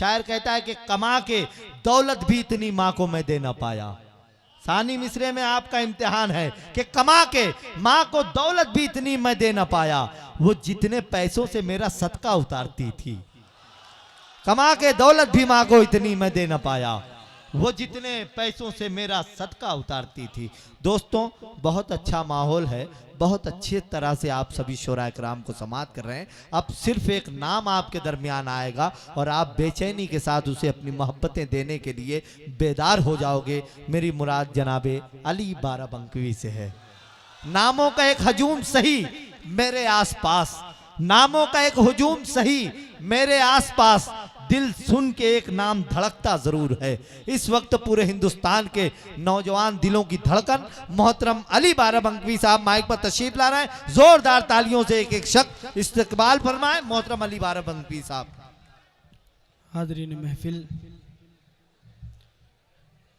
शायर कहता है कि कमा के दौलत भी इतनी माँ को मैं दे ना पाया। सानी मिसरे में आपका इम्तिहान है कि कमा के माँ को दौलत भी इतनी मैं दे ना पाया, वो जितने पैसों से मेरा सदका उतारती थी। कमा के दौलत भी माँ को इतनी मैं दे ना पाया, वो जितने पैसों से मेरा सदका उतारती थी। दोस्तों, बहुत अच्छा माहौल है, बहुत अच्छी तरह से आप सभी शोरा इकराम को समाअत कर रहे हैं। अब सिर्फ एक नाम आपके दरमियान आएगा और आप बेचैनी के साथ उसे अपनी मोहब्बतें देने के लिए बेदार हो जाओगे। मेरी मुराद जनाबे अली बाराबंकवी से है। नामों का एक हजूम सही मेरे आसपास, नामों का एक हुजूम सही मेरे आसपास, दिल सुन के एक नाम धड़कता जरूर है। इस वक्त पूरे हिंदुस्तान के नौजवान दिलों की धड़कन मोहतरम अली बाराबंकवी साहब माइक पर तशरीफ ला रहे हैं। जोरदार तालियों से एक एक शख्स इस्तकबाल फरमाए मोहतरम अली बाराबंकवी साहब। हाज़रीन महफिल,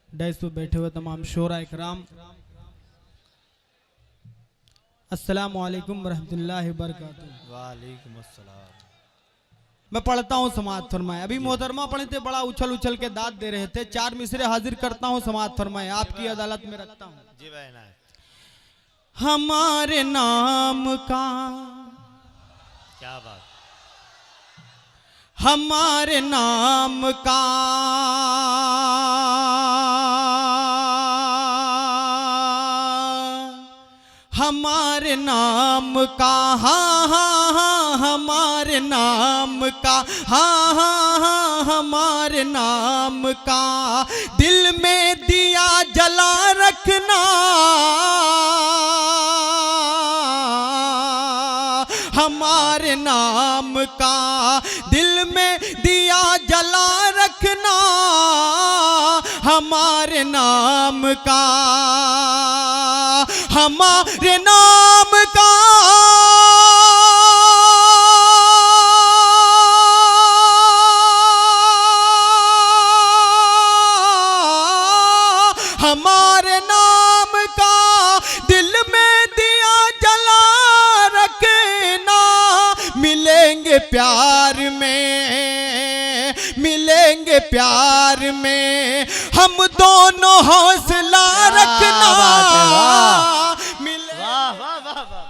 डैस पर बैठे हुए तमाम शोरा इकराम, अस्सलामु अलैकुम वरहमतुल्लाहि वबरकातुहू। वालेकुम अस्सलाम। मैं पढ़ता हूँ, समाअत फरमाए। अभी मोहतरमा पढ़े थे, बड़ा उछल उछल के दाद दे रहे थे। 4 मिसरे हाजिर करता हूँ, समाअत फरमाए। आपकी अदालत में रखता हूँ। जी भाई। हमारे नाम का, क्या बात, हमारे नाम का हमारे नाम का, हाँ हाँ हाँ हमारे नाम का, हाँ हाँ हाँ हमारे नाम का, दिल में दिया जला रखना, हमारे नाम का, दिल में दिया जला रखना, हमारे नाम का, हमारे नाम का, हमारे नाम का, दिल में दिया जला रखना, मिलेंगे प्यार में, मिलेंगे प्यार में, हम दोनों हौसला रखना। वाह वाह वाह वाह,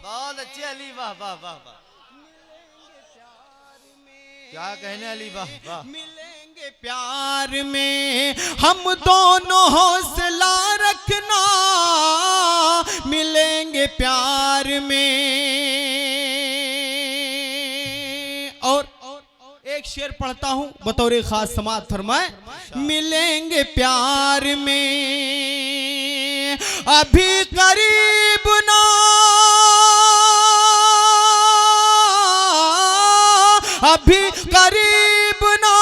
बहुत अच्छे अली, वाह वाह वाह वाह, क्या कहने अली, वाह वाह। मिलेंगे प्यार में, हम दोनों हौसला रखना, मिलेंगे प्यार में। और एक शेर पढ़ता हूं बतौर खास, समाअत फरमाए। मिलेंगे प्यार में, अभी करीब ना, अभी करीब ना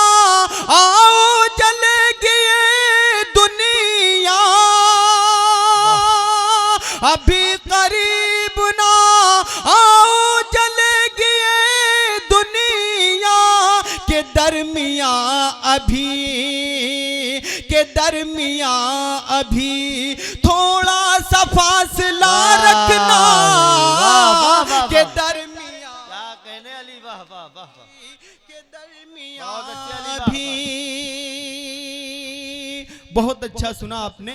आओ, जलेगी ये दुनिया, अभी करीब ना आओ, जलेगी ये दुनिया, के दरमिया अभी, के दरमिया अभी थोड़ा सा फासला रखना, के दरमिया, क्या कहने अली, वाह वाह वाह, के दरमिया अभी। बहुत अच्छा सुना आपने।